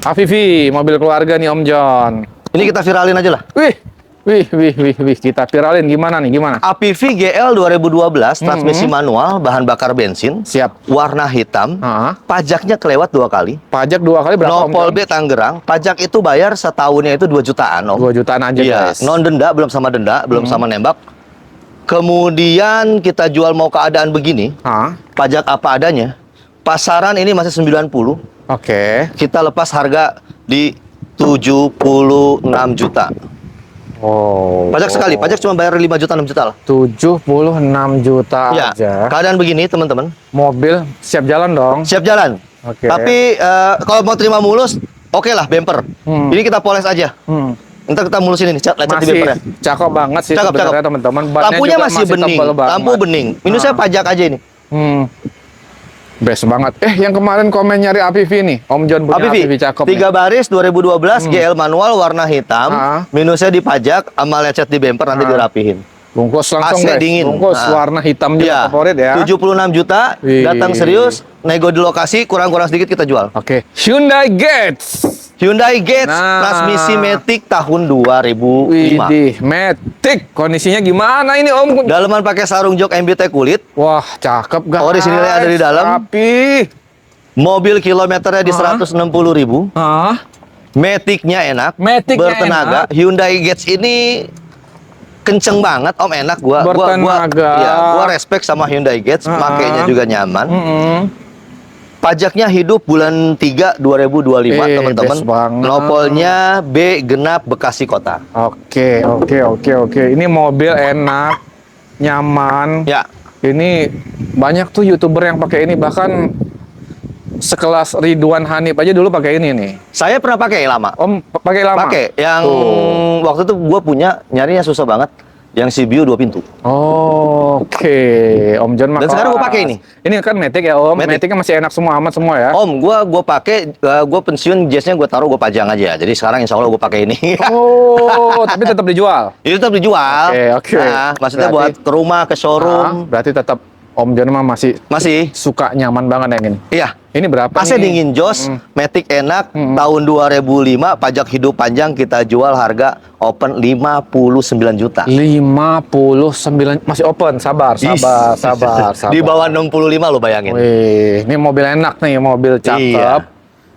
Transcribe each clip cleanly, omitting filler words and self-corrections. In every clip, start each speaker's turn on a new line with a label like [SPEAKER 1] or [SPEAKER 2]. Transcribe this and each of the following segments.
[SPEAKER 1] Afifi, mobil keluarga nih Om John.
[SPEAKER 2] Ini kita viralin aja lah.
[SPEAKER 1] Wih, kita viralin gimana nih? Gimana?
[SPEAKER 2] Afifi GL 2012, transmisi manual, bahan bakar bensin.
[SPEAKER 1] Siap.
[SPEAKER 2] Warna hitam. Pajaknya kelewat 2 kali.
[SPEAKER 1] Pajak 2 kali berapa Om
[SPEAKER 2] Nopol
[SPEAKER 1] John?
[SPEAKER 2] B Tangerang. Pajak itu bayar setahunnya itu 2 jutaan Om.
[SPEAKER 1] 2 jutaan aja
[SPEAKER 2] Iya,
[SPEAKER 1] guys.
[SPEAKER 2] non denda, belum sama denda, belum sama nembak. Kemudian kita jual mau keadaan begini. Pajak apa adanya. Pasaran ini masih 90.
[SPEAKER 1] Oke.
[SPEAKER 2] Kita lepas harga di 76 juta.
[SPEAKER 1] Oh.
[SPEAKER 2] Pajak sekali, pajak cuma bayar 5 juta, 6 juta lah.
[SPEAKER 1] 76 juta
[SPEAKER 2] Ya,
[SPEAKER 1] aja.
[SPEAKER 2] keadaan begini teman-teman.
[SPEAKER 1] Mobil siap jalan dong.
[SPEAKER 2] Siap jalan.
[SPEAKER 1] Oke.
[SPEAKER 2] Tapi kalau mau terima mulus, oke lah bumper. Ini kita poles aja. Ntar kita mulusin ini, cat di
[SPEAKER 1] Masih
[SPEAKER 2] bumpernya.
[SPEAKER 1] cakep banget sih
[SPEAKER 2] Cakep,
[SPEAKER 1] sebenarnya
[SPEAKER 2] cakep.
[SPEAKER 1] teman-teman. Bannya
[SPEAKER 2] Lampunya
[SPEAKER 1] juga
[SPEAKER 2] masih bening,
[SPEAKER 1] tebal banget.
[SPEAKER 2] lampu bening. Minusnya pajak aja ini.
[SPEAKER 1] Best banget. Yang kemarin komen nyari Afifi nih. Om John punya Afifi cakep
[SPEAKER 2] 3 baris 2012 GL manual warna hitam. Minusnya di pajak, sama lecet di bumper nanti dirapihin.
[SPEAKER 1] Bungkus langsung
[SPEAKER 2] AC
[SPEAKER 1] guys.
[SPEAKER 2] dingin.
[SPEAKER 1] Bungkus warna hitam juga favorit ya.
[SPEAKER 2] 76 juta, datang serius, nego di lokasi, kurang-kurang sedikit kita jual.
[SPEAKER 1] Oke. Hyundai Getz.
[SPEAKER 2] Hyundai Getz, transmisi Matic tahun 2005.
[SPEAKER 1] Widih, Matic. Kondisinya gimana ini Om?
[SPEAKER 2] Daleman pakai sarung jok MBT kulit.
[SPEAKER 1] Wah, cakep guys.
[SPEAKER 2] Orisinilnya ada di dalam.
[SPEAKER 1] Rapi.
[SPEAKER 2] Mobil kilometernya di 160.000. Matic-nya enak,
[SPEAKER 1] Matic-nya
[SPEAKER 2] bertenaga.
[SPEAKER 1] enak.
[SPEAKER 2] Hyundai Getz ini kenceng banget Om, enak gua respect sama Hyundai Getz, makainya juga nyaman. Pajaknya hidup bulan 3 2025 teman-teman. Nopolnya B genap Bekasi Kota.
[SPEAKER 1] Oke. Ini mobil enak, nyaman.
[SPEAKER 2] Ya.
[SPEAKER 1] Ini banyak tuh YouTuber yang pakai ini, bahkan sekelas Ridwan Hanif aja dulu pakai ini nih.
[SPEAKER 2] Saya pernah pakai lama.
[SPEAKER 1] Om pakai lama?
[SPEAKER 2] Pakai. Yang waktu itu gue punya, nyarinya susah banget. Yang CBU 2 pintu.
[SPEAKER 1] Oke. Om John
[SPEAKER 2] Dan sekarang gue pakai ini.
[SPEAKER 1] Ini kan Matic ya Om. Maticnya masih enak semua, amat semua ya.
[SPEAKER 2] Om, gue pakai, gue pensiun jazznya gue taruh, gue pajang aja. Jadi sekarang insya Allah gue pakai ini.
[SPEAKER 1] Tapi tetap dijual.
[SPEAKER 2] Itu tetap dijual.
[SPEAKER 1] Oke.
[SPEAKER 2] Nah, maksudnya buat ke rumah, ke showroom.
[SPEAKER 1] Berarti tetap Om John mah masih suka nyaman banget yang ini.
[SPEAKER 2] Iya.
[SPEAKER 1] Ini berapa
[SPEAKER 2] AC
[SPEAKER 1] nih?
[SPEAKER 2] dingin jos, Matic enak, tahun 2005, pajak hidup panjang, kita jual harga open 59 juta.
[SPEAKER 1] 59 masih open, sabar.
[SPEAKER 2] Di bawah 65 lo bayangin.
[SPEAKER 1] Wih, ini mobil enak nih, mobil cakep.
[SPEAKER 2] Iya.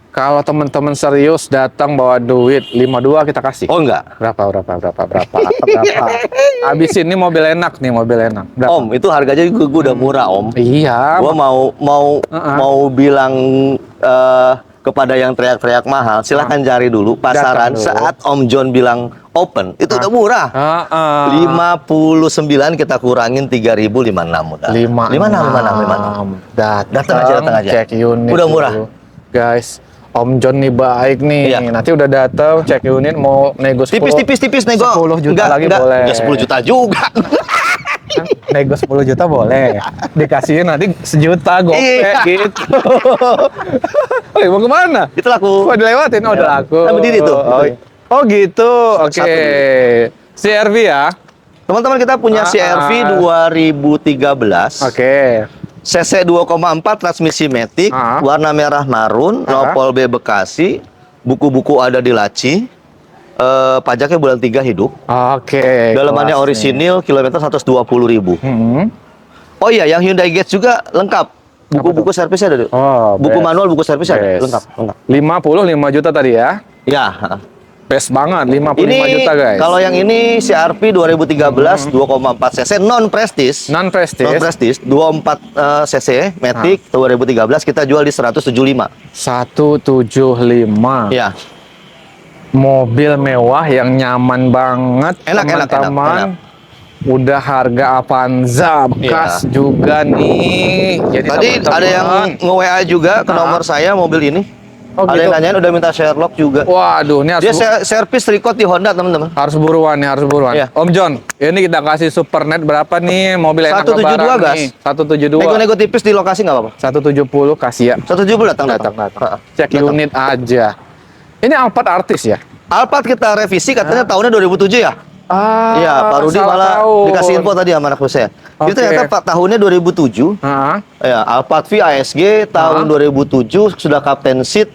[SPEAKER 1] Kalau teman-teman serius datang bawa duit 52 kita kasih.
[SPEAKER 2] Oh enggak.
[SPEAKER 1] Berapa? Habisin, ini mobil enak nih, mobil enak. Berapa?
[SPEAKER 2] Om, itu harganya gue udah murah Om.
[SPEAKER 1] Iya.
[SPEAKER 2] Gua mau bilang kepada yang teriak-teriak mahal, silahkan cari dulu pasaran
[SPEAKER 1] dulu.
[SPEAKER 2] saat Om John bilang open, itu udah murah. 59 kita kurangin 3.056 udah.
[SPEAKER 1] 56.
[SPEAKER 2] Datang aja.
[SPEAKER 1] Cek unit.
[SPEAKER 2] Udah murah.
[SPEAKER 1] Dulu. Guys, Om John nih baik nih.
[SPEAKER 2] Iya.
[SPEAKER 1] Nanti udah datang cek unit mau nego 10.
[SPEAKER 2] Tipis nego.
[SPEAKER 1] 10 juta lagi
[SPEAKER 2] enggak,
[SPEAKER 1] boleh.
[SPEAKER 2] Enggak 10 juta juga.
[SPEAKER 1] Nego 10 juta boleh. Dikasihin nanti sejuta gope gitu. Mau kemana?
[SPEAKER 2] Itu laku.
[SPEAKER 1] Kok dilewatin? Oh, udah laku.
[SPEAKER 2] Nah, berdiri tuh.
[SPEAKER 1] Oh gitu. Oke. CR-V ya.
[SPEAKER 2] Teman-teman kita punya CR-V 2013.
[SPEAKER 1] Oke.
[SPEAKER 2] CC 2,4 transmisi Matic, warna merah marun, nopol B Bekasi, buku-buku ada di laci, pajaknya bulan 3 hidup.
[SPEAKER 1] Oke.
[SPEAKER 2] Dalamannya orisinil, kilometer 120.000. Oh iya, yang Hyundai Getz juga lengkap. Buku-buku servisnya ada. Buku manual, buku servisnya ada. Lengkap.
[SPEAKER 1] 55 juta tadi ya?
[SPEAKER 2] Ya.
[SPEAKER 1] Best banget, 55 juta guys.
[SPEAKER 2] Kalau yang ini CR-V 2013 2,4 cc non prestige. 24 cc Matic 2013 kita jual di 175.
[SPEAKER 1] 175.
[SPEAKER 2] Ya.
[SPEAKER 1] Mobil mewah yang nyaman banget.
[SPEAKER 2] Enak.
[SPEAKER 1] Udah harga Avanza bekas juga nih. Jadi
[SPEAKER 2] tadi ada yang nge-WA juga ke nomor saya mobil ini. Ada yang nanyain udah minta Sherlock juga.
[SPEAKER 1] Waduh, ini harus
[SPEAKER 2] servis record di Honda, teman-teman.
[SPEAKER 1] Harus buruan nih,
[SPEAKER 2] Ya.
[SPEAKER 1] Om John, ini kita kasih Supernet berapa nih? Mobil enak
[SPEAKER 2] 172 gas.
[SPEAKER 1] 172.
[SPEAKER 2] Nego-nego tipis di lokasi nggak apa-apa.
[SPEAKER 1] 170 kasih ya.
[SPEAKER 2] 170 datang.
[SPEAKER 1] Cek unit aja. Ini Alphard Artis ya?
[SPEAKER 2] Alphard kita revisi katanya tahunnya 2007 ya? Iya, Pak Rudi malah dikasih info tadi sama anak saya. Itu ternyata tahunnya 2007. Ya, Alphard V ASG tahun 2007 sudah Captain Seat.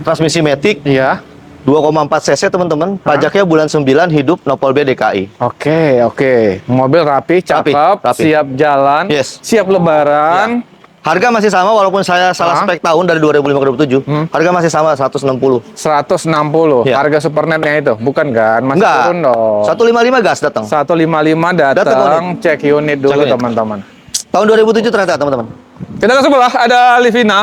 [SPEAKER 2] Transmisi Matic
[SPEAKER 1] Iya.
[SPEAKER 2] 2,4 cc teman-teman. Pajaknya bulan 9, hidup, nopol B DKI.
[SPEAKER 1] Oke, oke. Mobil rapi, cakep,
[SPEAKER 2] Rapi.
[SPEAKER 1] siap jalan,
[SPEAKER 2] Yes.
[SPEAKER 1] siap lebaran.
[SPEAKER 2] Harga masih sama walaupun saya salah spek tahun dari 2005 ke 2007. Harga masih sama 160.
[SPEAKER 1] 160.
[SPEAKER 2] Iya.
[SPEAKER 1] Harga supernetnya itu, bukan kan? Masih
[SPEAKER 2] Enggak.
[SPEAKER 1] turun dong.
[SPEAKER 2] 155 gas datang.
[SPEAKER 1] 155
[SPEAKER 2] Datang
[SPEAKER 1] datang, cek unit dulu
[SPEAKER 2] Cek unit.
[SPEAKER 1] teman-teman.
[SPEAKER 2] Tahun 2007 ternyata teman-teman.
[SPEAKER 1] Kita ke sebelah ada Livina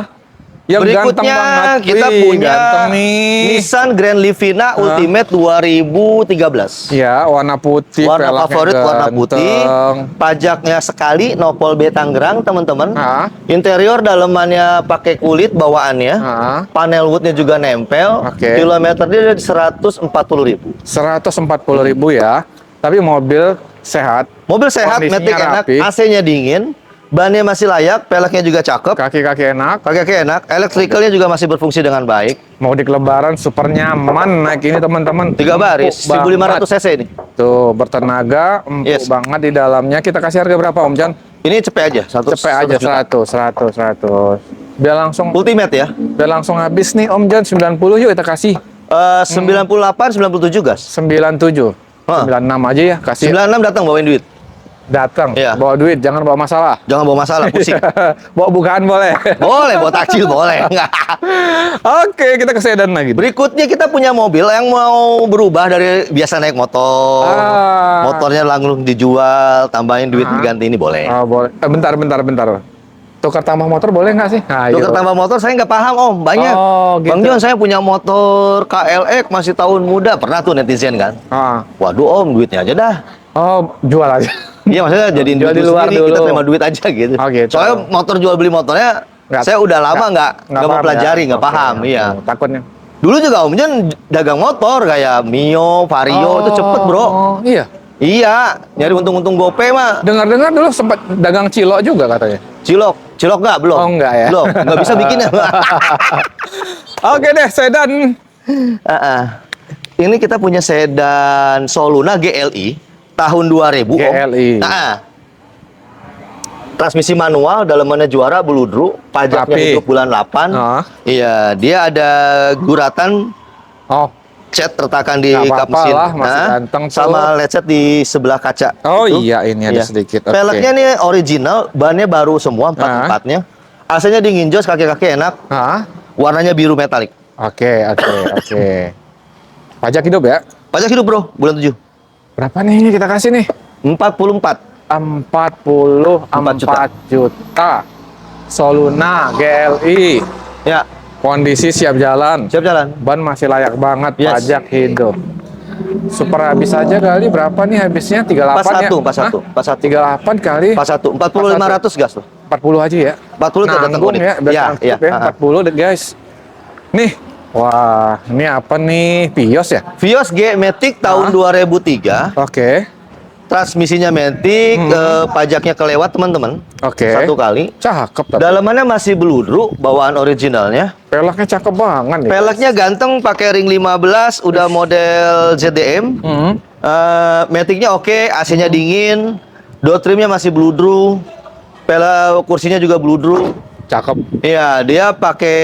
[SPEAKER 1] yang ganteng
[SPEAKER 2] Berikutnya
[SPEAKER 1] banget.
[SPEAKER 2] kita
[SPEAKER 1] Wih,
[SPEAKER 2] punya
[SPEAKER 1] ganteng nih.
[SPEAKER 2] Nissan Grand Livina Ultimate 2013.
[SPEAKER 1] Ya, warna putih,
[SPEAKER 2] Warna
[SPEAKER 1] velgnya
[SPEAKER 2] favorit warna putih,
[SPEAKER 1] ganteng.
[SPEAKER 2] pajaknya sekali, nopol B Tangerang teman-teman.
[SPEAKER 1] Ah.
[SPEAKER 2] Interior dalemannya pakai kulit bawaannya,
[SPEAKER 1] Ah.
[SPEAKER 2] panel woodnya juga nempel.
[SPEAKER 1] Oke.
[SPEAKER 2] Kilometernya 140.000.
[SPEAKER 1] 140.000 ya. Tapi mobil sehat,
[SPEAKER 2] Mobil sehat,
[SPEAKER 1] Kondisinya
[SPEAKER 2] Matic enak,
[SPEAKER 1] rapi.
[SPEAKER 2] AC-nya dingin, bannya masih layak, peleknya juga cakep,
[SPEAKER 1] kaki-kaki enak.
[SPEAKER 2] kaki enak, elektrikalnya juga masih berfungsi dengan baik.
[SPEAKER 1] Mudik lebaran super nyaman naik ini teman-teman.
[SPEAKER 2] 3 baris,
[SPEAKER 1] Empuk
[SPEAKER 2] 1.500
[SPEAKER 1] banget.
[SPEAKER 2] cc ini.
[SPEAKER 1] Tuh, bertenaga, empuk
[SPEAKER 2] Yes.
[SPEAKER 1] banget di dalamnya. Kita kasih harga berapa Om Jan?
[SPEAKER 2] Ini cepet aja,
[SPEAKER 1] Cepet aja 100. Biar langsung habis nih Om Jan 90 yuk kita kasih.
[SPEAKER 2] 98, 97 gas.
[SPEAKER 1] 97.
[SPEAKER 2] Hah.
[SPEAKER 1] 96 aja ya kasih.
[SPEAKER 2] 96 datang bawain duit.
[SPEAKER 1] Datang,
[SPEAKER 2] Iya.
[SPEAKER 1] bawa duit, jangan bawa masalah.
[SPEAKER 2] Jangan bawa masalah, pusing.
[SPEAKER 1] Bawa bukaan boleh.
[SPEAKER 2] Boleh, bawa takjil boleh. Nggak.
[SPEAKER 1] Oke, kita ke sedan lagi.
[SPEAKER 2] Berikutnya kita punya mobil yang mau berubah dari biasa naik motor.
[SPEAKER 1] Ah.
[SPEAKER 2] Motornya langsung dijual, tambahin duit diganti ini boleh.
[SPEAKER 1] Oh, boleh. Bentar. Tukar tambah motor boleh nggak sih? Nah,
[SPEAKER 2] Tukar tambah motor saya nggak paham om, banyak.
[SPEAKER 1] Oh, gitu.
[SPEAKER 2] Bang John saya punya motor KLX masih tahun muda, pernah tuh netizen kan.
[SPEAKER 1] Ah.
[SPEAKER 2] Waduh om, duitnya aja dah.
[SPEAKER 1] Oh, jual aja.
[SPEAKER 2] Iya maksudnya jadiin
[SPEAKER 1] Jual
[SPEAKER 2] duit
[SPEAKER 1] di luar
[SPEAKER 2] sendiri, kita
[SPEAKER 1] dulu.
[SPEAKER 2] terima duit aja gitu.
[SPEAKER 1] Oh, gitu.
[SPEAKER 2] Soalnya motor jual beli motornya saya udah lama nggak
[SPEAKER 1] paham
[SPEAKER 2] mempelajari,
[SPEAKER 1] ya?
[SPEAKER 2] nggak
[SPEAKER 1] Oke,
[SPEAKER 2] paham,
[SPEAKER 1] oke.
[SPEAKER 2] iya.
[SPEAKER 1] Takutnya.
[SPEAKER 2] Dulu juga Om John dagang motor kayak Mio, Vario itu cepet bro.
[SPEAKER 1] Oh, iya.
[SPEAKER 2] Iya, nyari untung-untung gope mah.
[SPEAKER 1] Dengar-dengar dulu sempat dagang cilok juga katanya.
[SPEAKER 2] Cilok nggak belum?
[SPEAKER 1] Oh, nggak ya?
[SPEAKER 2] Belum, nggak bisa bikinnya.
[SPEAKER 1] Oke deh, sedan.
[SPEAKER 2] Ini kita punya sedan Soluna GLI tahun 2000 Om.
[SPEAKER 1] GLI.
[SPEAKER 2] Transmisi manual, dalamannya juara, bludru, pajaknya
[SPEAKER 1] Rapi.
[SPEAKER 2] hidup bulan 8. Iya, dia ada guratan
[SPEAKER 1] Oh,
[SPEAKER 2] cat retakan di
[SPEAKER 1] Nggak
[SPEAKER 2] kap
[SPEAKER 1] apa-apa
[SPEAKER 2] mesin.
[SPEAKER 1] lah, masih ganteng tuh.
[SPEAKER 2] sama lecet di sebelah kaca.
[SPEAKER 1] oh
[SPEAKER 2] Itu.
[SPEAKER 1] iya ini ada
[SPEAKER 2] Iya.
[SPEAKER 1] sedikit. Oke.
[SPEAKER 2] Peleknya nih original, bannya baru semua empat-empatnya. AC-nya dingin jos, kaki-kaki enak.
[SPEAKER 1] Ah,
[SPEAKER 2] Warnanya biru metalik.
[SPEAKER 1] oke. Pajak hidup ya?
[SPEAKER 2] Pajak hidup bro, bulan 7.
[SPEAKER 1] Berapa nih ini kita kasih nih?
[SPEAKER 2] 44.
[SPEAKER 1] 44 juta. Soluna GLI.
[SPEAKER 2] Ya,
[SPEAKER 1] Kondisi siap jalan.
[SPEAKER 2] siap jalan.
[SPEAKER 1] Ban masih layak banget,
[SPEAKER 2] Yes.
[SPEAKER 1] pajak hidup. Super habis aja kali berapa nih habisnya? 38 ya?
[SPEAKER 2] 41.
[SPEAKER 1] 38 kali
[SPEAKER 2] 41. 40 500 gas loh.
[SPEAKER 1] 40 aja ya.
[SPEAKER 2] 40 udah datang
[SPEAKER 1] Nanggung
[SPEAKER 2] kode.
[SPEAKER 1] ya, udah
[SPEAKER 2] Iya,
[SPEAKER 1] tangkep
[SPEAKER 2] iya.
[SPEAKER 1] ya. 40 deh guys. Nih, wah, ini apa nih? Vios ya?
[SPEAKER 2] Vios G Matic tahun 2003.
[SPEAKER 1] Oke.
[SPEAKER 2] Transmisinya Matic, pajaknya kelewat teman-teman.
[SPEAKER 1] Oke.
[SPEAKER 2] Satu kali.
[SPEAKER 1] Cakep tapi.
[SPEAKER 2] Dalamannya masih bludru, bawaan originalnya.
[SPEAKER 1] Peleknya cakep banget nih.
[SPEAKER 2] Peleknya ganteng, pakai ring 15, udah model ZDM. Maticnya oke, AC-nya dingin. Door trimnya masih bludru. Kursinya juga bludru.
[SPEAKER 1] Cakep.
[SPEAKER 2] Iya, dia pakai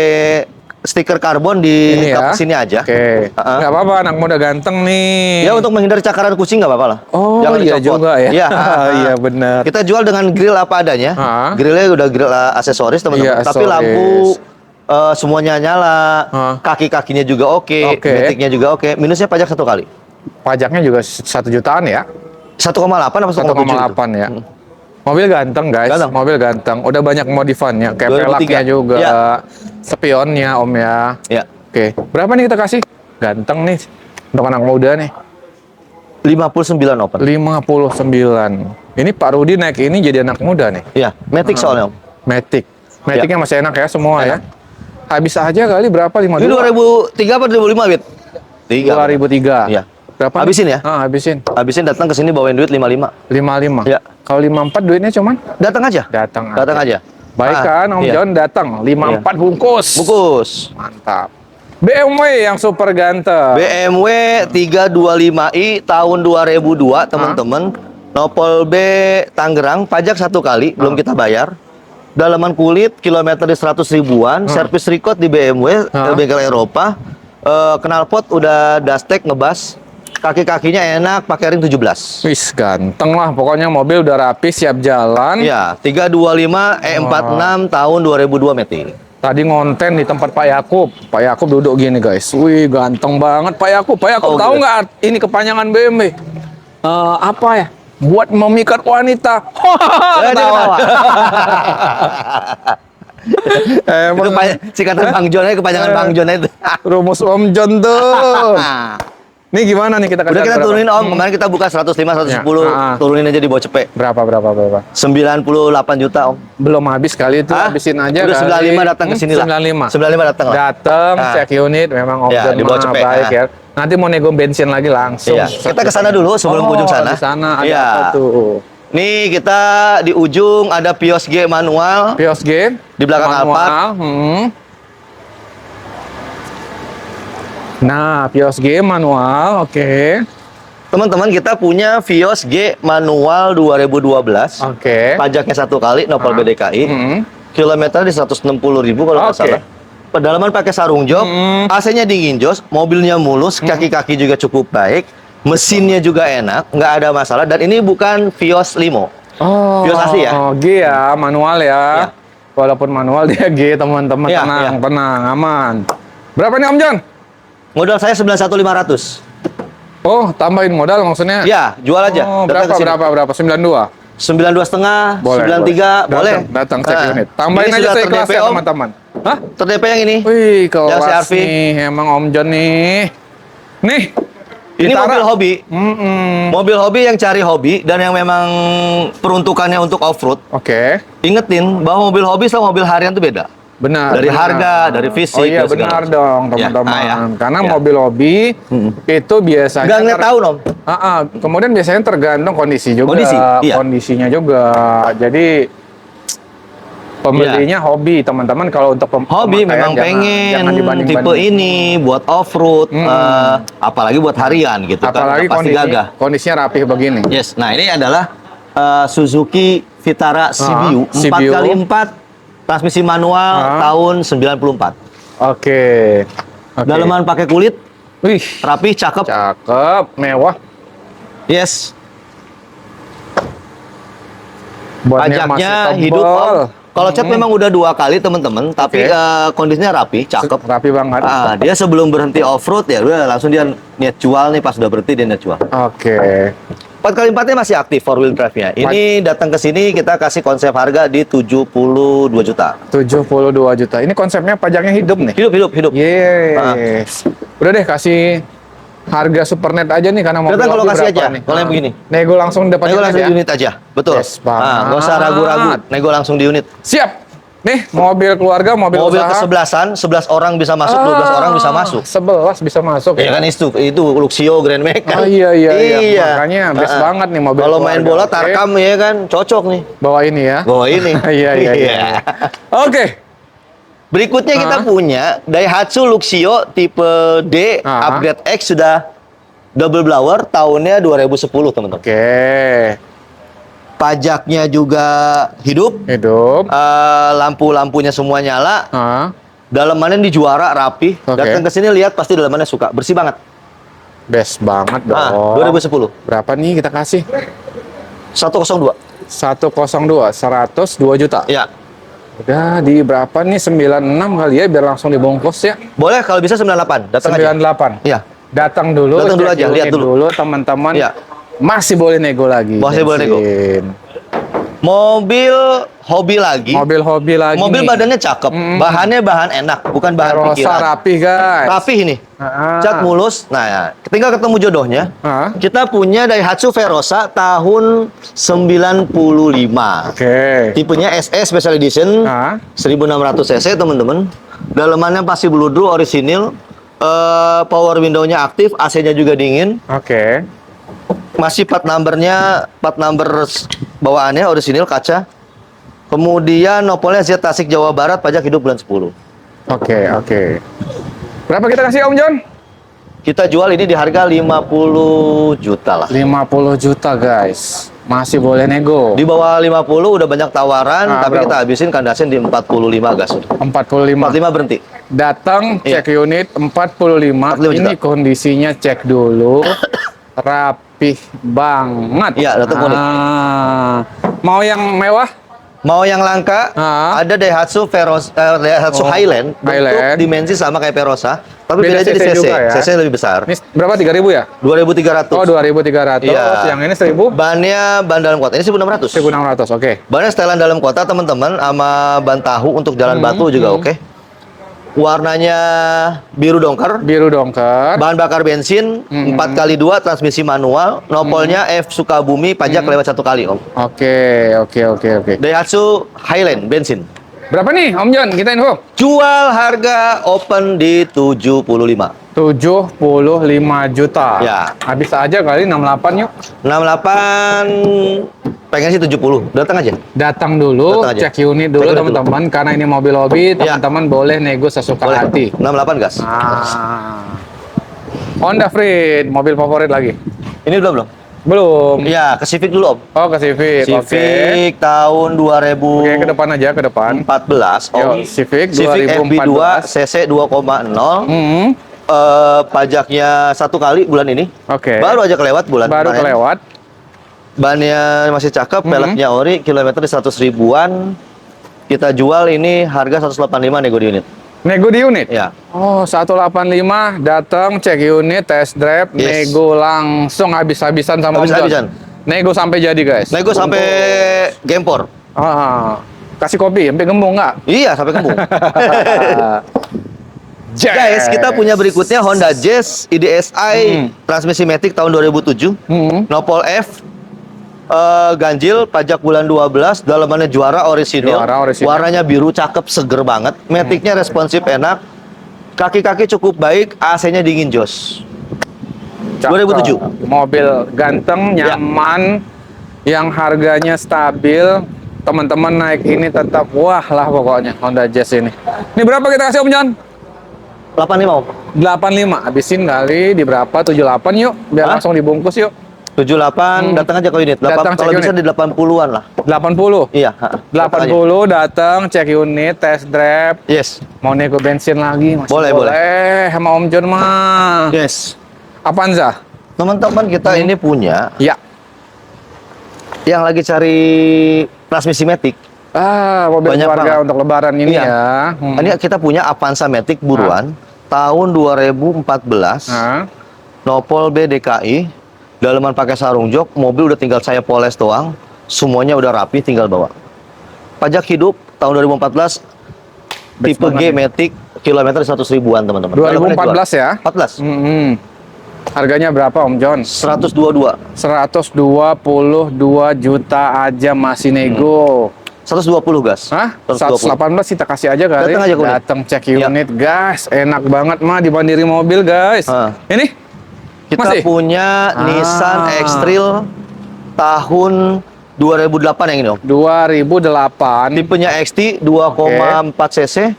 [SPEAKER 2] stiker karbon di
[SPEAKER 1] Ini ya.
[SPEAKER 2] kap sini aja.
[SPEAKER 1] Oke. Nggak apa-apa, anak muda ganteng nih.
[SPEAKER 2] Ya untuk menghindari cakaran kucing nggak apa-apa lah.
[SPEAKER 1] Oh
[SPEAKER 2] Jangan
[SPEAKER 1] iya
[SPEAKER 2] dicopot.
[SPEAKER 1] juga ya.
[SPEAKER 2] Iya,
[SPEAKER 1] Iya benar.
[SPEAKER 2] Kita jual dengan grill apa adanya. Grillnya udah grill aksesoris teman-teman.
[SPEAKER 1] Iya,
[SPEAKER 2] Tapi
[SPEAKER 1] aksesoris.
[SPEAKER 2] lampu semuanya nyala. Kaki-kakinya juga oke.
[SPEAKER 1] Oke.
[SPEAKER 2] Maticnya juga oke. Minusnya pajak 1 kali.
[SPEAKER 1] Pajaknya juga 1 jutaan ya.
[SPEAKER 2] 1,8 apa 1,7?
[SPEAKER 1] 1,8 ya. Mobil ganteng guys,
[SPEAKER 2] Ganteng.
[SPEAKER 1] mobil ganteng. Udah banyak modifannya, kayak
[SPEAKER 2] 2003.
[SPEAKER 1] pelaknya juga,
[SPEAKER 2] Ya.
[SPEAKER 1] spionnya om ya.
[SPEAKER 2] Ya.
[SPEAKER 1] Oke, berapa nih kita kasih? Ganteng nih, untuk anak muda nih.
[SPEAKER 2] 59 open.
[SPEAKER 1] 59. Ini Pak Rudi naik ini jadi anak muda nih.
[SPEAKER 2] Iya, Matic soalnya Om.
[SPEAKER 1] Matic. Maticnya masih enak ya semua ya. Habis aja kali berapa?
[SPEAKER 2] Ini
[SPEAKER 1] 52.
[SPEAKER 2] 2003 apa 2005, Wit?
[SPEAKER 1] 2003.
[SPEAKER 2] Iya.
[SPEAKER 1] Berapa?
[SPEAKER 2] Habisin
[SPEAKER 1] nih?
[SPEAKER 2] ya?
[SPEAKER 1] Habisin.
[SPEAKER 2] Habisin datang ke sini bawain duit 55.
[SPEAKER 1] 55.
[SPEAKER 2] Ya.
[SPEAKER 1] Kalau 54 duitnya cuman
[SPEAKER 2] Datang aja.
[SPEAKER 1] datang
[SPEAKER 2] aja.
[SPEAKER 1] Baik kan, Om
[SPEAKER 2] iya.
[SPEAKER 1] John datang 54 bungkus.
[SPEAKER 2] Bungkus.
[SPEAKER 1] Mantap. BMW yang super ganteng.
[SPEAKER 2] BMW 325i tahun 2002 teman-teman. Nopol B Tangerang, pajak 1 kali, belum kita bayar. dalaman kulit, kilometer di 100 ribuan, service record di BMW, bengkel Eropa, knalpot udah Dastec ngebas, kaki-kakinya enak, pakai ring 17.
[SPEAKER 1] Wis ganteng lah, pokoknya mobil udah rapi, siap jalan.
[SPEAKER 2] Ya, 325 E46 tahun 2002 Meti.
[SPEAKER 1] Tadi ngonten di tempat Pak Yakub. Pak Yakub duduk gini guys. Wih, ganteng banget Pak Yakub. Pak Yakub tahu
[SPEAKER 2] gitu.
[SPEAKER 1] nggak ini kepanjangan BMW? Apa ya? Buat memikat wanita. Ketawa.
[SPEAKER 2] Itu singkatan Bang Jon, kepanjangan Bang Jon itu.
[SPEAKER 1] Rumus Om Jon tuh. Nih gimana nih kita kasih?
[SPEAKER 2] Udah kita turunin Om, kemarin kita buka 105, 110, turunin aja di bawah cepet.
[SPEAKER 1] Berapa?
[SPEAKER 2] 98 juta Om.
[SPEAKER 1] Belum habis kali itu, habisin aja.
[SPEAKER 2] Udah 95 datang ke sini lah.
[SPEAKER 1] 95
[SPEAKER 2] datang lah.
[SPEAKER 1] Datang, cek unit, memang Om Jon
[SPEAKER 2] di bawah cepet.
[SPEAKER 1] baik ya. Nanti mau nego bensin lagi langsung.
[SPEAKER 2] Iya. Kita ke sana dulu sebelum ujung sana.
[SPEAKER 1] Di sana ada apa tuh?
[SPEAKER 2] Nih kita di ujung ada Pios G manual.
[SPEAKER 1] Pios G
[SPEAKER 2] di belakang Alphard.
[SPEAKER 1] Nah, Vios G manual, oke.
[SPEAKER 2] Teman-teman, kita punya Vios G manual 2012.
[SPEAKER 1] Oke.
[SPEAKER 2] Pajaknya 1 kali, nopal BDKI. Kilometer di 160.000 kalau nggak salah. Pedalaman pakai sarung jok, AC-nya dingin jos, mobilnya mulus, kaki-kaki juga cukup baik, mesinnya juga enak, nggak ada masalah. Dan ini bukan Vios Limo. Vios asli ya.
[SPEAKER 1] G ya, manual ya. Walaupun manual dia G, teman-teman. Tenang, aman. Berapa nih Om Jon?
[SPEAKER 2] Modal saya 91.500.
[SPEAKER 1] Oh, tambahin modal maksudnya?
[SPEAKER 2] Ya, jual aja.
[SPEAKER 1] Oh, berapa? 92?
[SPEAKER 2] 92,5,
[SPEAKER 1] boleh,
[SPEAKER 2] 93, boleh.
[SPEAKER 1] Datang cek unit. Tambahin aja seikhlas ya teman-teman.
[SPEAKER 2] Hah? Ter-DP yang ini.
[SPEAKER 1] Wih, kelas
[SPEAKER 2] yang
[SPEAKER 1] nih, emang Om Jon nih. Nih,
[SPEAKER 2] ini mobil hobi. Mobil hobi yang cari hobi dan yang memang peruntukannya untuk off-road.
[SPEAKER 1] Oke.
[SPEAKER 2] Ingetin bahwa mobil hobi sama mobil harian itu beda.
[SPEAKER 1] Benar.
[SPEAKER 2] Dari harga, dari fisik.
[SPEAKER 1] Oh iya benar dong teman-teman. Karena mobil hobi itu biasanya
[SPEAKER 2] nggak ngeliat tahun Om.
[SPEAKER 1] Kemudian biasanya tergantung kondisi juga. Kondisinya juga. Jadi pembelinya hobi teman-teman. Kalau untuk
[SPEAKER 2] hobi memang pengen tipe ini buat off-road, apalagi buat harian gitu.
[SPEAKER 1] Apalagi kondisinya rapih begini.
[SPEAKER 2] Yes. Nah ini adalah Suzuki Vitara CBU 4x4 transmisi manual tahun 94.
[SPEAKER 1] Oke.
[SPEAKER 2] Dalaman pakai kulit.
[SPEAKER 1] Wih,
[SPEAKER 2] rapi, cakep.
[SPEAKER 1] Cakep, mewah.
[SPEAKER 2] Yes.
[SPEAKER 1] Pajaknya
[SPEAKER 2] hidup Om. Kalau cat memang udah 2 kali teman-teman, tapi kondisinya rapi, cakep.
[SPEAKER 1] Rapi banget.
[SPEAKER 2] Dia sebelum berhenti off-road ya udah langsung dia niat jual nih, pas udah berhenti dia niat jual.
[SPEAKER 1] Oke.
[SPEAKER 2] 4x4-nya masih aktif 4-wheel drive-nya. Ini datang ke sini kita kasih konsep harga di 72 juta.
[SPEAKER 1] 72 juta. Ini konsepnya pajaknya hidup nih.
[SPEAKER 2] Hidup.
[SPEAKER 1] Yes. Udah deh kasih harga Supernet aja nih karena mau
[SPEAKER 2] kalau kasih aja nih. Kalau yang begini.
[SPEAKER 1] Nego langsung dapat
[SPEAKER 2] nego langsung di unit aja. Betul.
[SPEAKER 1] Yes,
[SPEAKER 2] nggak usah ragu-ragu. Nego langsung di unit.
[SPEAKER 1] Siap. Nih, mobil keluarga, mobil usaha.
[SPEAKER 2] Kesebelasan, 11 orang bisa masuk, 12 orang bisa masuk.
[SPEAKER 1] 11 bisa masuk
[SPEAKER 2] ya? Kan itu Luxio Grand Max kan.
[SPEAKER 1] Iya. Makanya best banget nih mobil.
[SPEAKER 2] Kalau main bola Tarkam ya kan, cocok nih.
[SPEAKER 1] Bawa ini ya.
[SPEAKER 2] Bawa ini.
[SPEAKER 1] Iya. Oke.
[SPEAKER 2] Berikutnya kita punya Daihatsu Luxio tipe D upgrade X sudah double blower tahunnya 2010 teman-teman.
[SPEAKER 1] Oke.
[SPEAKER 2] Pajaknya juga hidup. Lampu-lampunya semua nyala. Dalamannya di juara rapi. Datang ke sini lihat pasti dalamannya suka. Bersih banget.
[SPEAKER 1] Best banget dong.
[SPEAKER 2] 2010.
[SPEAKER 1] Berapa nih kita kasih?
[SPEAKER 2] 102.
[SPEAKER 1] 102 juta.
[SPEAKER 2] Ya.
[SPEAKER 1] Udah di berapa nih? 96 kali ya biar langsung dibongkos ya.
[SPEAKER 2] Boleh kalau bisa 98. Datang
[SPEAKER 1] 98.
[SPEAKER 2] Iya.
[SPEAKER 1] Datang dulu
[SPEAKER 2] aja, lihat dulu
[SPEAKER 1] teman-teman.
[SPEAKER 2] Iya.
[SPEAKER 1] Masih boleh nego lagi.
[SPEAKER 2] Masih boleh nego. Mobil hobi lagi. Mobil badannya cakep. Bahannya bahan enak, bukan bahan pikiran.
[SPEAKER 1] Rapih guys.
[SPEAKER 2] Rapih ini. Cat mulus. Nah ya, tinggal ketemu jodohnya. Kita punya Daihatsu Verosa tahun 95.
[SPEAKER 1] Oke.
[SPEAKER 2] Tipenya SE Special Edition. 1600 cc teman-teman. Dalamannya pasti bludru orisinil. Power window-nya aktif, AC-nya juga dingin.
[SPEAKER 1] Oke.
[SPEAKER 2] Masih plat number bawaannya orisinil kaca. Kemudian nopolnya Z Tasik Jawa Barat, pajak hidup bulan 10.
[SPEAKER 1] Oke. Berapa kita kasih Om Jon?
[SPEAKER 2] Kita jual ini di harga 50 juta lah.
[SPEAKER 1] 50 juta guys. Masih boleh nego.
[SPEAKER 2] Di bawah 50 udah banyak tawaran, tapi
[SPEAKER 1] berapa?
[SPEAKER 2] kita habisin kandasin di 45 gas.
[SPEAKER 1] 45.
[SPEAKER 2] 45 berhenti.
[SPEAKER 1] Datang
[SPEAKER 2] Iya.
[SPEAKER 1] cek unit 45.
[SPEAKER 2] 45 juta.
[SPEAKER 1] Ini kondisinya cek dulu. Rapih banget.
[SPEAKER 2] Iya, datang unik.
[SPEAKER 1] Mau yang mewah?
[SPEAKER 2] Mau yang langka, ada Daihatsu Daihatsu Highland, bentuk dimensi sama kayak Verosa, tapi beda aja di cc.
[SPEAKER 1] juga ya?
[SPEAKER 2] cc lebih besar.
[SPEAKER 1] Ini berapa? 3.000 ya?
[SPEAKER 2] 2.300.
[SPEAKER 1] Oh, 2.300.
[SPEAKER 2] Iya.
[SPEAKER 1] Yang ini 1.000?
[SPEAKER 2] Bannya ban dalam kota ini 1.600.
[SPEAKER 1] 1.600, oke.
[SPEAKER 2] Bannya setelan dalam kota teman-teman, sama ban tahu untuk jalan batu juga oke. Warnanya biru dongker.
[SPEAKER 1] Biru dongker.
[SPEAKER 2] Bahan bakar bensin 4x2 transmisi manual. Nopolnya F Sukabumi, pajak lewat 1 kali Om.
[SPEAKER 1] Oke.
[SPEAKER 2] Daihatsu Highland bensin.
[SPEAKER 1] Berapa nih Om John? Kita info.
[SPEAKER 2] Jual harga open di 75.
[SPEAKER 1] 75 juta.
[SPEAKER 2] Ya.
[SPEAKER 1] Habis aja kali 68 yuk.
[SPEAKER 2] 68 pengen sih 70. Datang aja.
[SPEAKER 1] Datang dulu,
[SPEAKER 2] Datang aja.
[SPEAKER 1] cek unit dulu
[SPEAKER 2] Cek unit
[SPEAKER 1] teman-teman, karena ini mobil hobi,
[SPEAKER 2] Ya.
[SPEAKER 1] teman-teman boleh nego sesuka
[SPEAKER 2] Boleh.
[SPEAKER 1] hati.
[SPEAKER 2] 68 gas.
[SPEAKER 1] Honda Freed, mobil favorit lagi.
[SPEAKER 2] Ini belum?
[SPEAKER 1] Belum.
[SPEAKER 2] Iya, ke Civic dulu Om.
[SPEAKER 1] Oh, ke Civic. Oke.
[SPEAKER 2] Civic tahun
[SPEAKER 1] Oke, ke depan aja, ke depan.
[SPEAKER 2] 2014 Om.
[SPEAKER 1] Yo, Civic
[SPEAKER 2] Civic FB2
[SPEAKER 1] 2014.
[SPEAKER 2] CC 2,0.
[SPEAKER 1] Hmm.
[SPEAKER 2] Pajaknya 1 kali bulan ini.
[SPEAKER 1] Oke.
[SPEAKER 2] Baru aja kelewat bulan
[SPEAKER 1] Baru
[SPEAKER 2] kemarin.
[SPEAKER 1] kelewat.
[SPEAKER 2] Bannya masih cakep, peleknya ori, kilometer di 100 ribuan. Kita jual ini harga 185 nego di unit.
[SPEAKER 1] Nego di unit?
[SPEAKER 2] Ya.
[SPEAKER 1] Oh, 185, datang cek unit, test drive,
[SPEAKER 2] Yes.
[SPEAKER 1] nego langsung habis-habisan sama Om John.
[SPEAKER 2] Habis-habisan.
[SPEAKER 1] Nego sampai jadi, guys.
[SPEAKER 2] Nego sampai gempor.
[SPEAKER 1] Kasih kopi, sampai gembung nggak?
[SPEAKER 2] Iya, sampai kembung. Guys, kita punya berikutnya Honda Jazz IDSi transmisi matic tahun 2007. Nopol F, ganjil, pajak bulan 12, dalamannya juara orisinil. Warnanya biru, cakep, seger banget. Maticnya responsif, enak. Kaki-kaki cukup baik, AC-nya dingin jos. 2007.
[SPEAKER 1] Mobil ganteng, nyaman, yang harganya stabil. Teman-teman naik ini tetap wah lah pokoknya Honda Jazz ini. Ini berapa kita kasih Om John?
[SPEAKER 2] 85 Om.
[SPEAKER 1] 85, habisin kali di berapa? 78 yuk, biar langsung dibungkus yuk.
[SPEAKER 2] 78, datang aja ke unit.
[SPEAKER 1] Datang
[SPEAKER 2] Kalau
[SPEAKER 1] cek
[SPEAKER 2] bisa
[SPEAKER 1] unit.
[SPEAKER 2] di 80-an lah.
[SPEAKER 1] 80?
[SPEAKER 2] Iya.
[SPEAKER 1] 80 datang, cek unit, test drive.
[SPEAKER 2] Yes.
[SPEAKER 1] Mau nego bensin lagi? Masih
[SPEAKER 2] Boleh.
[SPEAKER 1] Sama Om John mah.
[SPEAKER 2] Yes.
[SPEAKER 1] Avanza?
[SPEAKER 2] Teman-teman kita ini punya
[SPEAKER 1] Ya.
[SPEAKER 2] yang lagi cari transmisi matic.
[SPEAKER 1] Mobil
[SPEAKER 2] Banyak
[SPEAKER 1] keluarga
[SPEAKER 2] banget.
[SPEAKER 1] untuk lebaran ini
[SPEAKER 2] Iya.
[SPEAKER 1] ya.
[SPEAKER 2] Ini kita punya Avanza Matic buruan tahun 2014. Nopol B DKI. Dalaman pakai sarung jok, mobil udah tinggal saya poles doang. Semuanya udah rapi, tinggal bawa. Pajak hidup tahun 2014. Tipe G Matic, kilometer 100 ribuan teman-teman.
[SPEAKER 1] 2014 ya?
[SPEAKER 2] 14.
[SPEAKER 1] Harganya berapa Om John?
[SPEAKER 2] 122.
[SPEAKER 1] 122 juta aja masih nego.
[SPEAKER 2] 120 gas.
[SPEAKER 1] Hah?
[SPEAKER 2] 120.
[SPEAKER 1] 118 kita kasih aja kali.
[SPEAKER 2] Datang aja ke unit.
[SPEAKER 1] Datang cek unit, guys. Enak banget mah dibandiri mobil, guys. Ini
[SPEAKER 2] kita
[SPEAKER 1] masih?
[SPEAKER 2] punya Nissan X-Trail tahun 2008 yang ini Om.
[SPEAKER 1] 2008.
[SPEAKER 2] Tipenya XT 2,4 cc.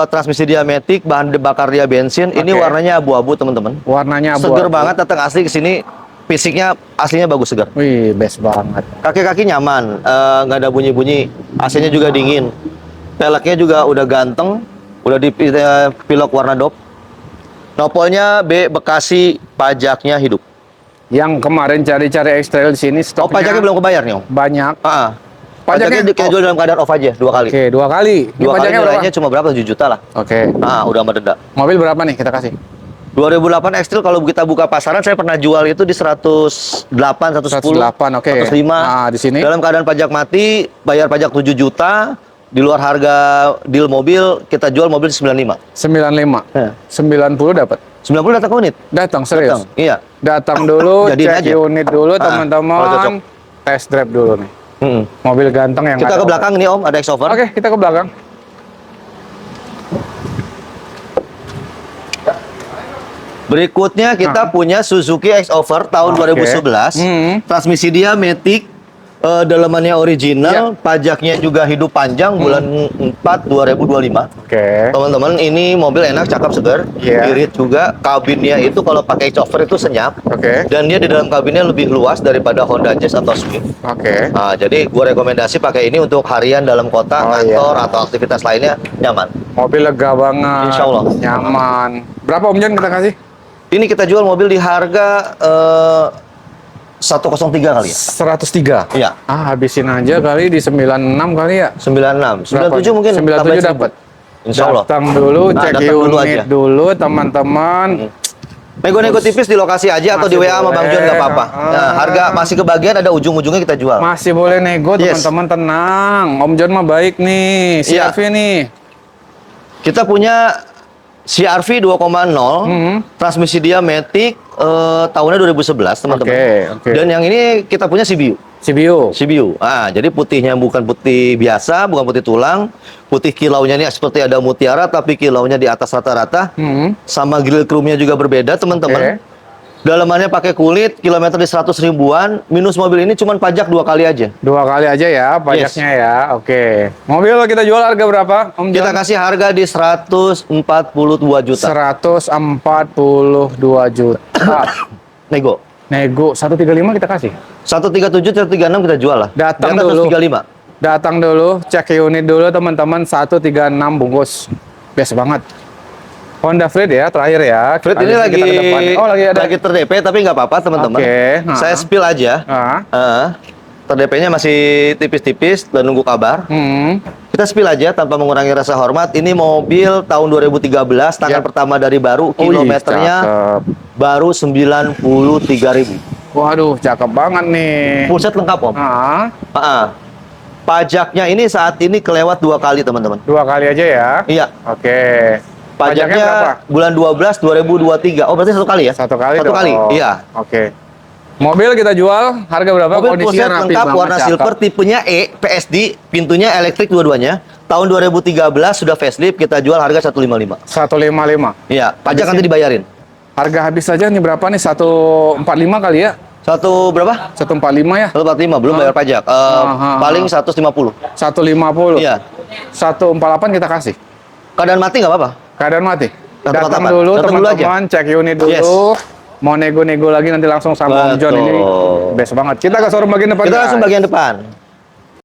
[SPEAKER 2] Transmisi dia matic, bahan bakar dia bensin. Ini warnanya abu-abu teman-teman.
[SPEAKER 1] Warnanya abu-abu.
[SPEAKER 2] Seger banget, datang asli ke sini. Fisiknya aslinya bagus, segar.
[SPEAKER 1] Wih, best banget.
[SPEAKER 2] Kaki-kaki nyaman, nggak ada bunyi-bunyi. AC-nya juga dingin. Peleknya juga udah ganteng, udah di pilok warna dop. Nopolnya B Bekasi, pajaknya hidup.
[SPEAKER 1] Yang kemarin cari-cari X-Trail di sini stoknya.
[SPEAKER 2] Oh, pajaknya belum kebayar nih Om.
[SPEAKER 1] Banyak.
[SPEAKER 2] Pajaknya kayak jual dalam keadaan off aja 2 kali.
[SPEAKER 1] Oke, 2 kali. Ini
[SPEAKER 2] 2 kali
[SPEAKER 1] pajaknya berapa?
[SPEAKER 2] nilainya cuma berapa? 7 juta lah.
[SPEAKER 1] Oke.
[SPEAKER 2] Udah sama denda.
[SPEAKER 1] Mobil berapa nih kita kasih?
[SPEAKER 2] 2008 X-Trail kalau kita buka pasaran saya pernah jual itu di 108, 110,
[SPEAKER 1] 108, oke.
[SPEAKER 2] 105.
[SPEAKER 1] Di sini.
[SPEAKER 2] Dalam keadaan pajak mati, bayar pajak 7 juta, di luar harga deal mobil, kita jual mobil 95.
[SPEAKER 1] 95. 90 dapat.
[SPEAKER 2] 90 datang ke unit.
[SPEAKER 1] Datang serius.
[SPEAKER 2] Iya.
[SPEAKER 1] Datang dulu,
[SPEAKER 2] Jadiin
[SPEAKER 1] cek
[SPEAKER 2] aja.
[SPEAKER 1] unit dulu
[SPEAKER 2] Kalau cocok.
[SPEAKER 1] teman-teman. Test drive dulu nih. Mobil ganteng yang
[SPEAKER 2] Kita ke belakang nih Om, ada X-Over.
[SPEAKER 1] Oke, kita ke belakang.
[SPEAKER 2] Berikutnya kita punya Suzuki X-Over tahun 2011. Transmisi dia matic, Dalamannya original, pajaknya juga hidup panjang bulan 4 2025.
[SPEAKER 1] Oke.
[SPEAKER 2] Teman-teman, ini mobil enak, cakep, segar.
[SPEAKER 1] Iya.
[SPEAKER 2] Irit juga. Kabinnya itu kalau pakai cover itu senyap.
[SPEAKER 1] Oke.
[SPEAKER 2] Dan dia di dalam kabinnya lebih luas daripada Honda Jazz atau Swift.
[SPEAKER 1] Oke.
[SPEAKER 2] Nah, jadi gue rekomendasi pakai ini untuk harian dalam kota, kantor, atau aktivitas lainnya nyaman.
[SPEAKER 1] Mobil lega banget.
[SPEAKER 2] Insya Allah.
[SPEAKER 1] Nyaman. Berapa Om John kita kasih?
[SPEAKER 2] Ini kita jual mobil di harga 103 kali ya.
[SPEAKER 1] 103.
[SPEAKER 2] Iya.
[SPEAKER 1] Habisin aja kali di 96 kali ya.
[SPEAKER 2] 96. 97 mungkin
[SPEAKER 1] 97 dapat.
[SPEAKER 2] Insya Allah.
[SPEAKER 1] Datang dulu,
[SPEAKER 2] Nah,
[SPEAKER 1] cek
[SPEAKER 2] datang dulu
[SPEAKER 1] unit
[SPEAKER 2] aja.
[SPEAKER 1] dulu teman-teman.
[SPEAKER 2] Nego-nego tipis di lokasi aja atau
[SPEAKER 1] Masih
[SPEAKER 2] di WA sama
[SPEAKER 1] boleh.
[SPEAKER 2] Bang John nggak apa-apa. Nah, harga masih kebagian, ada ujung-ujungnya kita jual.
[SPEAKER 1] Masih boleh nego
[SPEAKER 2] Yes.
[SPEAKER 1] teman-teman, tenang. Om John mah baik nih.
[SPEAKER 2] Iya.
[SPEAKER 1] CRV nih.
[SPEAKER 2] Kita punya CR-V 2.0, transmisi dia Matic, tahunnya 2011 teman-teman.
[SPEAKER 1] Oke.
[SPEAKER 2] Dan yang ini kita punya CBU.
[SPEAKER 1] CBU.
[SPEAKER 2] Jadi putihnya bukan putih biasa, bukan putih tulang. Putih kilaunya ini seperti ada mutiara, tapi kilaunya di atas rata-rata. Sama grill chrome-nya juga berbeda, teman-teman. Dalamannya pakai kulit, kilometer di 100 ribuan. Minus mobil ini cuma pajak 2 kali aja.
[SPEAKER 1] 2 kali aja ya pajaknya ya. Oke. Mobil kita jual harga berapa, Om John?
[SPEAKER 2] Kita kasih harga di 142 juta.
[SPEAKER 1] 142 juta.
[SPEAKER 2] Nego.
[SPEAKER 1] 135 kita kasih.
[SPEAKER 2] 137, 136 kita jual lah.
[SPEAKER 1] Datang
[SPEAKER 2] Di atas
[SPEAKER 1] dulu.
[SPEAKER 2] 135.
[SPEAKER 1] Datang dulu, cek unit dulu teman-teman. 136 bungkus. Best banget. Honda Freed ya, terakhir ya.
[SPEAKER 2] Frit ini
[SPEAKER 1] Habis
[SPEAKER 2] lagi
[SPEAKER 1] kita ke depan. Oh, lagi ada.
[SPEAKER 2] lagi ter-DP tapi nggak apa-apa teman-teman.
[SPEAKER 1] Oke,
[SPEAKER 2] Saya spill aja. Ter-DP-nya masih tipis-tipis dan nunggu kabar. Kita spill aja tanpa mengurangi rasa hormat. Ini mobil tahun 2013, tangan pertama dari baru, kilometernya baru 93.000.
[SPEAKER 1] Waduh, cakep banget nih.
[SPEAKER 2] Full set lengkap, Om. Pajaknya ini saat ini kelewat 2 kali, teman-teman.
[SPEAKER 1] 2 kali aja ya.
[SPEAKER 2] Iya.
[SPEAKER 1] Oke.
[SPEAKER 2] Pajaknya
[SPEAKER 1] berapa?
[SPEAKER 2] bulan 12 2023. Oh, berarti 1 kali ya?
[SPEAKER 1] 1 kali
[SPEAKER 2] Satu
[SPEAKER 1] dong.
[SPEAKER 2] kali, iya.
[SPEAKER 1] Oke. Mobil kita jual harga berapa?
[SPEAKER 2] Mobil full set
[SPEAKER 1] Kondisinya rapi
[SPEAKER 2] lengkap,
[SPEAKER 1] banget,
[SPEAKER 2] warna
[SPEAKER 1] cakep.
[SPEAKER 2] silver, tipenya E, PSD, pintunya elektrik dua-duanya. Tahun 2013 sudah facelift, kita jual harga 155.
[SPEAKER 1] 155.
[SPEAKER 2] Iya, pajak nanti dibayarin.
[SPEAKER 1] Harga habis saja nih berapa nih? 145 kali ya?
[SPEAKER 2] Satu berapa?
[SPEAKER 1] 145 ya?
[SPEAKER 2] 145, belum bayar pajak. Paling 150.
[SPEAKER 1] 150.
[SPEAKER 2] Iya.
[SPEAKER 1] 148 kita kasih.
[SPEAKER 2] Keadaan mati nggak apa-apa.
[SPEAKER 1] Keadaan mati.
[SPEAKER 2] 148.
[SPEAKER 1] Datang dulu
[SPEAKER 2] Datang dulu aja.
[SPEAKER 1] teman-teman, cek unit dulu.
[SPEAKER 2] Yes.
[SPEAKER 1] Mau nego-nego lagi nanti langsung sama Om John ini.
[SPEAKER 2] Betul.
[SPEAKER 1] Best banget. Kita ke showroom bagian depan.
[SPEAKER 2] Kita
[SPEAKER 1] guys.
[SPEAKER 2] langsung bagian depan.